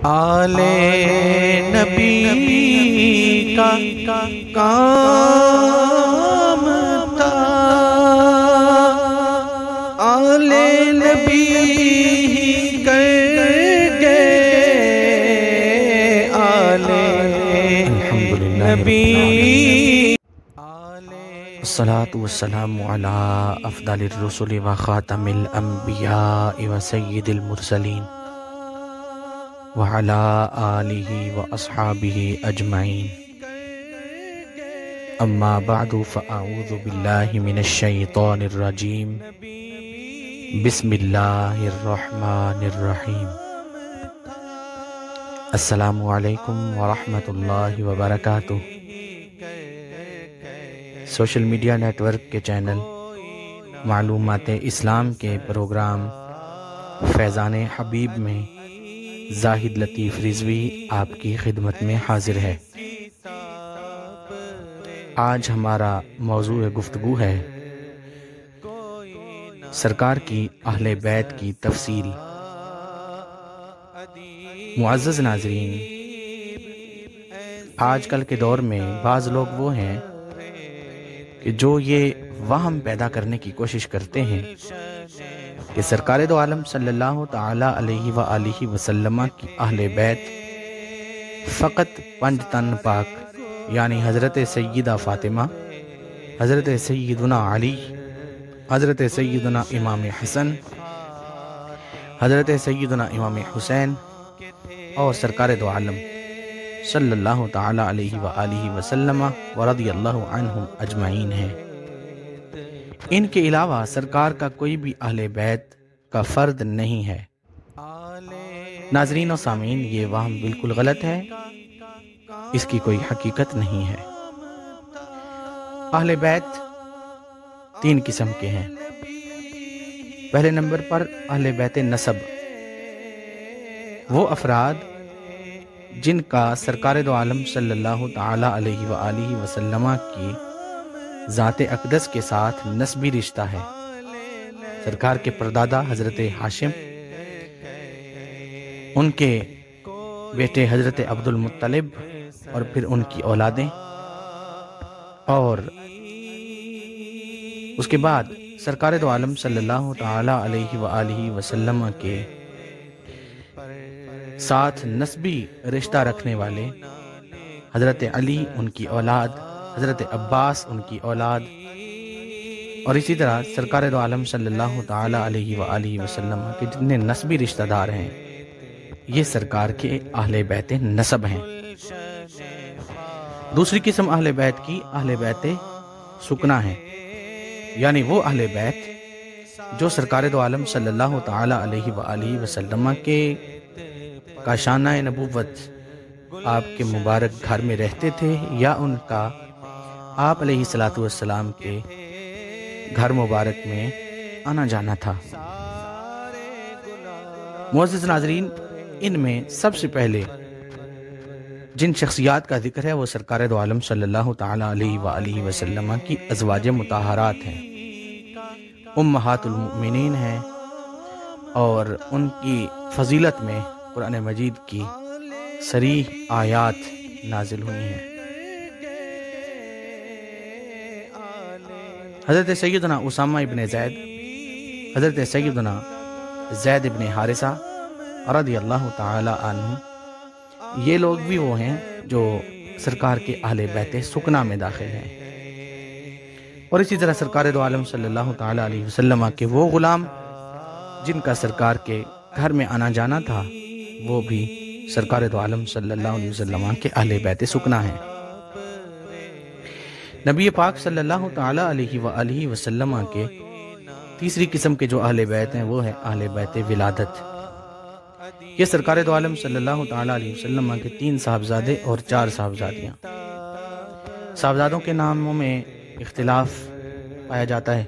آلے نبی کا کام تھا، آلے نبی کر گئے آلے نبی۔ الصلاة والسلام على افضل الرسل وخاتم الانبیاء وسید المرسلین وعلى آلہ واصحابہ اجمعین، اما بعد فاعوذ باللہ من الشیطان الرجیم، بسم اللہ الرحمن الرحیم۔ السلام علیکم ورحمۃ اللہ وبرکاتہ۔ سوشل میڈیا نیٹ ورک کے چینل معلومات اسلام کے پروگرام فیضان حبیب میں زاہد لطیف رضوی آپ کی خدمت میں حاضر ہے۔ آج ہمارا موضوع گفتگو ہے سرکار کی اہل بیت کی تفصیل۔ معزز ناظرین، آج کل کے دور میں بعض لوگ وہ ہیں کہ جو یہ وہم پیدا کرنے کی کوشش کرتے ہیں کہ سرکار دو عالم صلی اللہ تعالی علیہ وآلہ وسلم کی اہل بیت فقط 5 تن پاک، یعنی حضرت سیدہ فاطمہ، حضرت سیدنا علی، حضرت سیدنا امام حسن، حضرت سیدنا امام حسین اور سرکار دو عالم صلی اللہ تعالی علیہ وآلہ وسلم ورضی اللہ عنہم اجمعین ہیں۔ ان کے علاوہ سرکار کا کوئی بھی اہل بیت کا فرد نہیں ہے۔ ناظرین و سامعین، یہ وہم بالکل غلط ہے، اس کی کوئی حقیقت نہیں ہے۔ اہل بیت 3 قسم کے ہیں۔ پہلے نمبر پر اہل بیت نسب، وہ افراد جن کا سرکار دو عالم صلی اللہ تعالی علیہ وآلہ وسلم کی ذات اقدس کے ساتھ نسبی رشتہ ہے۔ سرکار کے پردادا حضرت ہاشم، ان کے بیٹے حضرت عبد المطلب اور پھر ان کی اولادیں، اور اس کے بعد سرکار دو عالم صلی اللہ تعالی علیہ وآلہ وسلم کے ساتھ نسبی رشتہ رکھنے والے حضرت علی، ان کی اولاد، حضرت عباس، ان کی اولاد، اور اسی طرح سرکار دو عالم صلی اللہ تعالی علیہ وآلہ وسلم کے جتنے نسبی رشتہ دار ہیں، یہ سرکار کے اہل بیت نسب ہیں۔ دوسری قسم اہل بیت کی اہل بیت سکنا ہے، یعنی وہ اہل بیت جو سرکار دو عالم صلی اللہ تعالی علیہ وآلہ وسلم کے کاشانہ نبوت آپ کے مبارک گھر میں رہتے تھے، یا ان کا آپ علیہ السلام کے گھر مبارک میں آنا جانا تھا۔ معزز ناظرین، ان میں سب سے پہلے جن شخصیات کا ذکر ہے وہ سرکار دو عالم صلی اللہ تعالی علیہ وآلہ وسلم کی ازواج مطہرات ہیں، امہات المؤمنین ہیں، اور ان کی فضیلت میں قرآن مجید کی صریح آیات نازل ہوئی ہیں۔ حضرت سیدنا اسامہ ابن زید، حضرت سیدنا زید ابن حارثہ رضی اللہ تعالی عنہ، یہ لوگ بھی وہ ہیں جو سرکار کے اہل بیت سکنا میں داخل ہیں۔ اور اسی طرح سرکار دو عالم صلی اللہ تعالی علیہ وسلم کے وہ غلام جن کا سرکار کے گھر میں آنا جانا تھا، وہ بھی سرکار دو عالم صلی اللہ علیہ وسلم کے اہل بیت سکنا ہیں۔ نبی پاک صلی اللہ تعالی علیہ وآلہ وسلم کے تیسری قسم کے جو اہل بیت ہیں وہ ہے اہل بیت ولادت۔ یہ سرکار دو عالم صلی اللہ تعالی علیہ وسلم کے 3 صاحبزادے اور 4 صاحبزادیاں۔ صاحبزادوں کے ناموں میں اختلاف پایا جاتا ہے۔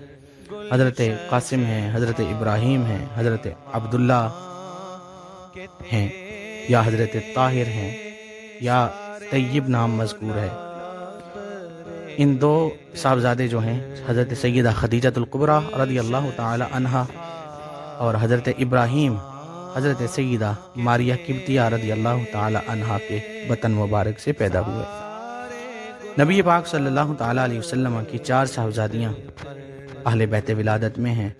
حضرت قاسم ہیں، حضرت ابراہیم ہیں، حضرت عبداللہ ہیں، یا حضرت طاہر ہیں، یا طیب نام مذکور ہے۔ ان 2 صاحبزادے جو ہیں حضرت سیدہ خدیجہ الکبریٰ رضی اللہ تعالی عنہا اور حضرت ابراہیم حضرت سیدہ ماریہ قبطیہ رضی اللہ تعالی عنہا کے وطن مبارک سے پیدا ہوئے۔ نبی پاک صلی اللہ تعالی علیہ وسلم کی 4 صاحبزادیاں اہل بیت ولادت میں ہیں،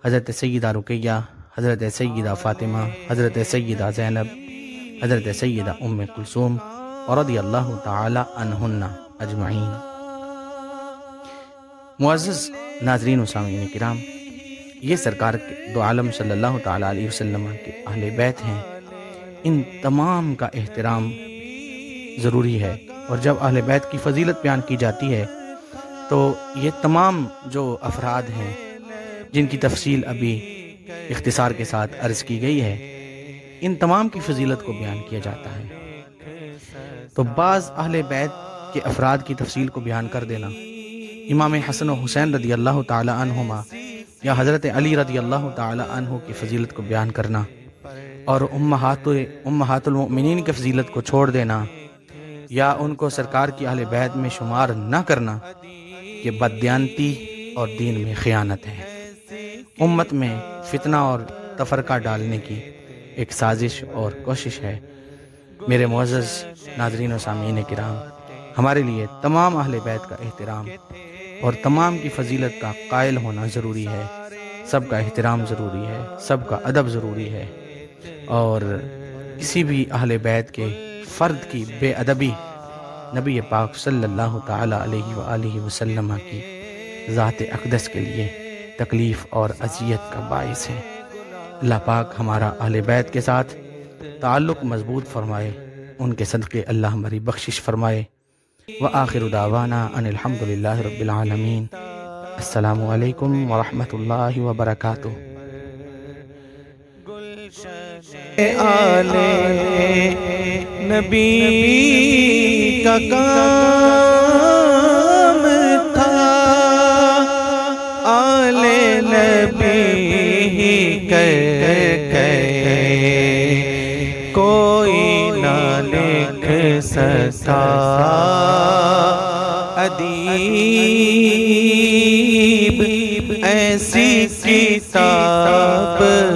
حضرت سیدہ رقیہ، حضرت سیدہ فاطمہ، حضرت سیدہ زینب، حضرت سیدہ ام کلثوم اور رضی اللہ تعالی عنہن اجمعین۔ معزز ناظرین و سامعین کرام، یہ سرکار دو عالم صلی اللہ تعالی علیہ وسلم کے اہل بیت ہیں۔ ان تمام کا احترام ضروری ہے، اور جب اہل بیت کی فضیلت بیان کی جاتی ہے تو یہ تمام جو افراد ہیں جن کی تفصیل ابھی اختصار کے ساتھ عرض کی گئی ہے، ان تمام کی فضیلت کو بیان کیا جاتا ہے۔ تو بعض اہل بیت کے افراد کی تفصیل کو بیان کر دینا، امام حسن و حسین رضی اللہ تعالی عنہما یا حضرت علی رضی اللہ تعالی عنہ کی فضیلت کو بیان کرنا، اور امہات المؤمنین کی فضیلت کو چھوڑ دینا یا ان کو سرکار کی اہل بیت میں شمار نہ کرنا، یہ بددیانتی اور دین میں خیانت ہے، امت میں فتنہ اور تفرقہ ڈالنے کی ایک سازش اور کوشش ہے۔ میرے معزز ناظرین و سامعین کرام، ہمارے لیے تمام اہل بیت کا احترام اور تمام کی فضیلت کا قائل ہونا ضروری ہے، سب کا احترام ضروری ہے، سب کا ادب ضروری ہے، اور کسی بھی اہل بیت کے فرد کی بے ادبی نبی پاک صلی اللہ تعالی علیہ وآلہ وسلم کی ذات اقدس کے لیے تکلیف اور اذیت کا باعث ہے۔ اللہ پاک ہمارا اہل بیت کے ساتھ تعلق مضبوط فرمائے، ان کے صدقے اللہ ہماری بخشش فرمائے۔ وآخر دعوانا ان الحمد للہ رب العالمین۔ السلام علیکم ورحمۃ اللہ وبرکاتہ۔ آلے نبی کا کام تھا، آلے نبی کہ کوئی نہ لکھ سکا، ادیب ایسی کتاب پر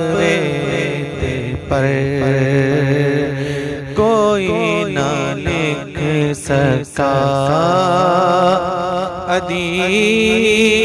کوئی نہ لکھ سکا، ادیب